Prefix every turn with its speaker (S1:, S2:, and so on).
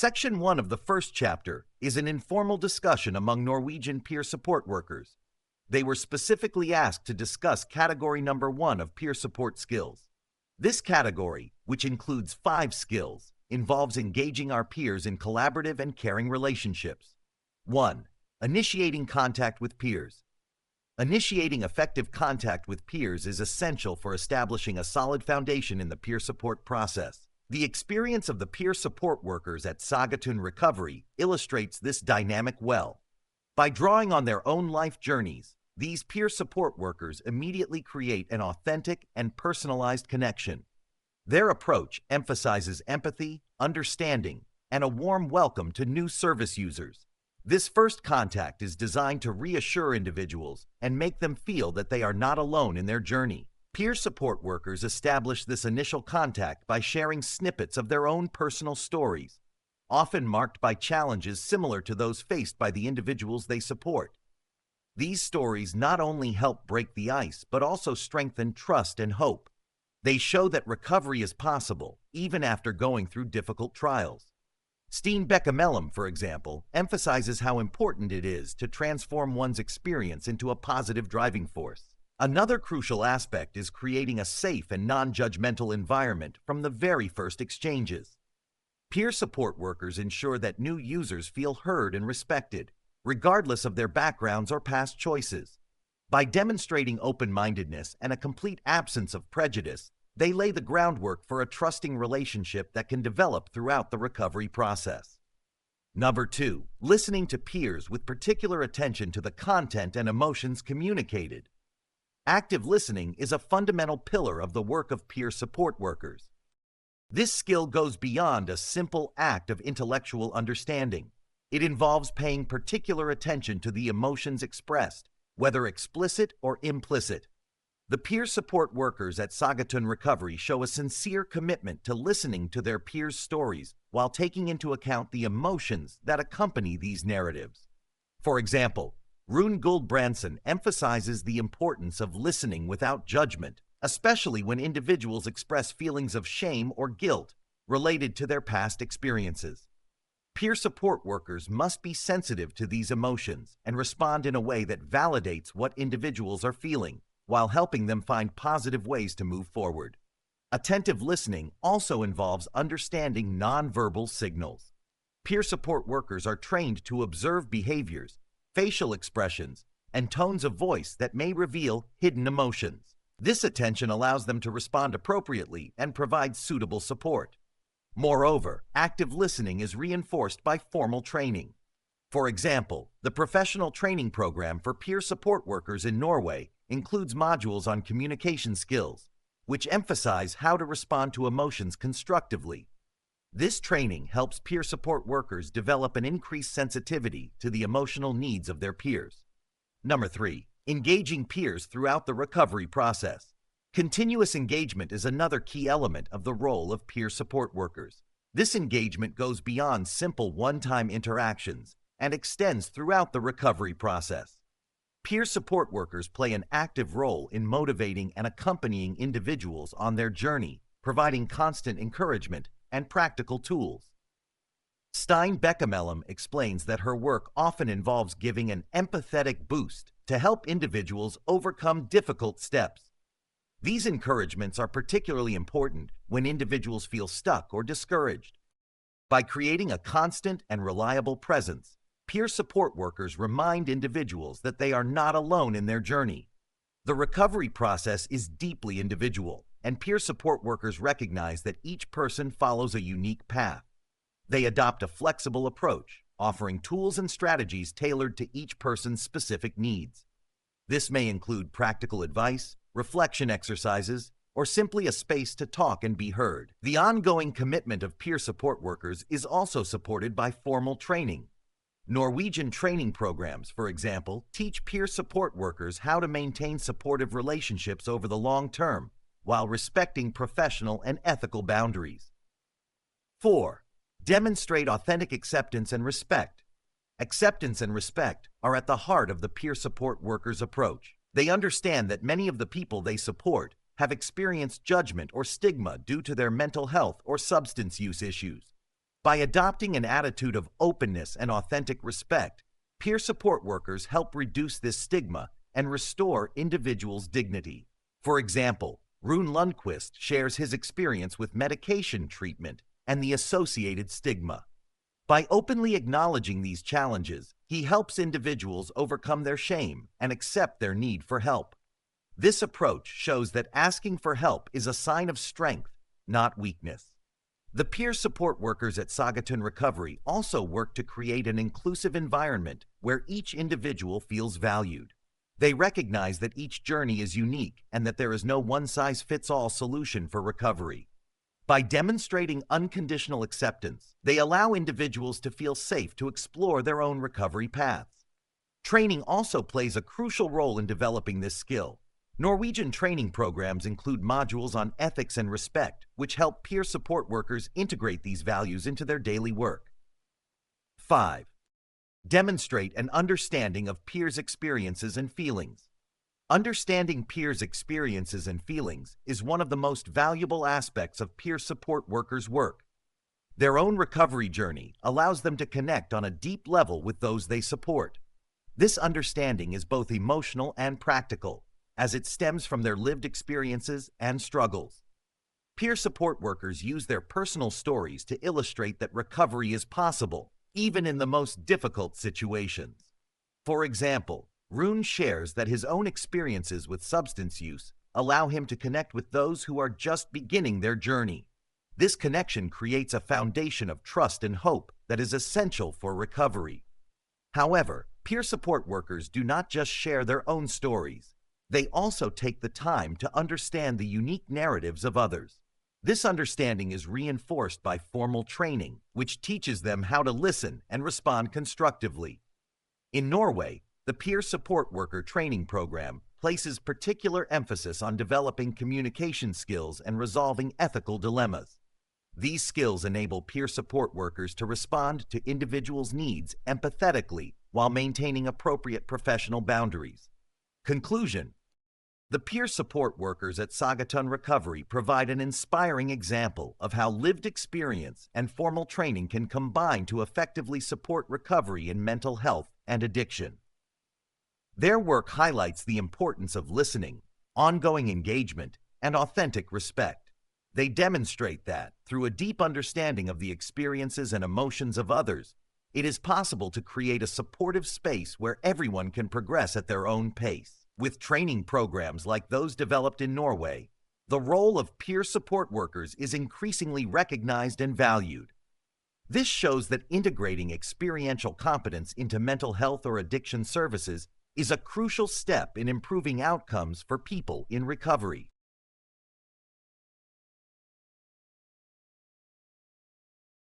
S1: Section 1 of the first chapter is an informal discussion among Norwegian peer support workers. They were specifically asked to discuss category number 1 of peer support skills. This category, which includes 5 skills, involves engaging our peers in collaborative and caring relationships. 1. Initiating contact with peers. Initiating effective contact with peers is essential for establishing a solid foundation in the peer support process. The experience of the peer support workers at Sagatun Recovery illustrates this dynamic well. By drawing on their own life journeys, these peer support workers immediately create an authentic and personalized connection. Their approach emphasizes empathy, understanding, and a warm welcome to new service users. This first contact is designed to reassure individuals and make them feel that they are not alone in their journey. Peer support workers establish this initial contact by sharing snippets of their own personal stories, often marked by challenges similar to those faced by the individuals they support. These stories not only help break the ice, but also strengthen trust and hope. They show that recovery is possible, even after going through difficult trials. Steen Beckemelum, for example, emphasizes how important it is to transform one's experience into a positive driving force. Another crucial aspect is creating a safe and non-judgmental environment from the very first exchanges. Peer support workers ensure that new users feel heard and respected, regardless of their backgrounds or past choices. By demonstrating open-mindedness and a complete absence of prejudice, they lay the groundwork for a trusting relationship that can develop throughout the recovery process. Number 2, listening to peers with particular attention to the content and emotions communicated. Active listening is a fundamental pillar of the work of peer support workers. This skill goes beyond a simple act of intellectual understanding. It involves paying particular attention to the emotions expressed, whether explicit or implicit. The peer support workers at Sagatun Recovery show a sincere commitment to listening to their peers' stories while taking into account the emotions that accompany these narratives. For example, Rune Guldbrandsen emphasizes the importance of listening without judgment, especially when individuals express feelings of shame or guilt related to their past experiences. Peer support workers must be sensitive to these emotions and respond in a way that validates what individuals are feeling, while helping them find positive ways to move forward. Attentive listening also involves understanding nonverbal signals. Peer support workers are trained to observe behaviors, facial expressions, and tones of voice that may reveal hidden emotions. This attention allows them to respond appropriately and provide suitable support. Moreover, active listening is reinforced by formal training. For example, the professional training program for peer support workers in Norway includes modules on communication skills, which emphasize how to respond to emotions constructively. This training helps peer support workers develop an increased sensitivity to the emotional needs of their peers. Number 3, engaging peers throughout the recovery process. Continuous engagement is another key element of the role of peer support workers. This engagement goes beyond simple one-time interactions and extends throughout the recovery process. Peer support workers play an active role in motivating and accompanying individuals on their journey, providing constant encouragement and practical tools. Steen Beckemelum explains that her work often involves giving an empathetic boost to help individuals overcome difficult steps. These encouragements are particularly important when individuals feel stuck or discouraged. By creating a constant and reliable presence, peer support workers remind individuals that they are not alone in their journey. The recovery process is deeply individual, and peer support workers recognize that each person follows a unique path. They adopt a flexible approach, offering tools and strategies tailored to each person's specific needs. This may include practical advice, reflection exercises, or simply a space to talk and be heard. The ongoing commitment of peer support workers is also supported by formal training. Norwegian training programs, for example, teach peer support workers how to maintain supportive relationships over the long term, while respecting professional and ethical boundaries. 4. Demonstrate authentic acceptance and respect. Acceptance and respect are at the heart of the peer support workers' approach. They understand that many of the people they support have experienced judgment or stigma due to their mental health or substance use issues. By adopting an attitude of openness and authentic respect, peer support workers help reduce this stigma and restore individuals' dignity. For example, Rune Lundquist shares his experience with medication treatment and the associated stigma. By openly acknowledging these challenges, he helps individuals overcome their shame and accept their need for help. This approach shows that asking for help is a sign of strength, not weakness. The peer support workers at Saugatuck Recovery also work to create an inclusive environment where each individual feels valued. They recognize that each journey is unique and that there is no one-size-fits-all solution for recovery. By demonstrating unconditional acceptance, they allow individuals to feel safe to explore their own recovery paths. Training also plays a crucial role in developing this skill. Norwegian training programs include modules on ethics and respect, which help peer support workers integrate these values into their daily work. 5. Demonstrate an understanding of peers' experiences and feelings. Understanding peers' experiences and feelings is one of the most valuable aspects of peer support workers' work. Their own recovery journey allows them to connect on a deep level with those they support. This understanding is both emotional and practical, as it stems from their lived experiences and struggles. Peer support workers use their personal stories to illustrate that recovery is possible, even in the most difficult situations. For example, Rune shares that his own experiences with substance use allow him to connect with those who are just beginning their journey. This connection creates a foundation of trust and hope that is essential for recovery. However, peer support workers do not just share their own stories. They also take the time to understand the unique narratives of others. This understanding is reinforced by formal training, which teaches them how to listen and respond constructively. In Norway, the Peer Support Worker Training Program places particular emphasis on developing communication skills and resolving ethical dilemmas. These skills enable peer support workers to respond to individuals' needs empathetically while maintaining appropriate professional boundaries. Conclusion: the peer support workers at Saugatuck Recovery provide an inspiring example of how lived experience and formal training can combine to effectively support recovery in mental health and addiction. Their work highlights the importance of listening, ongoing engagement, and authentic respect. They demonstrate that, through a deep understanding of the experiences and emotions of others, it is possible to create a supportive space where everyone can progress at their own pace. With training programs like those developed in Norway, the role of peer support workers is increasingly recognized and valued. This shows that integrating experiential competence into mental health or addiction services is a crucial step in improving outcomes for people in recovery.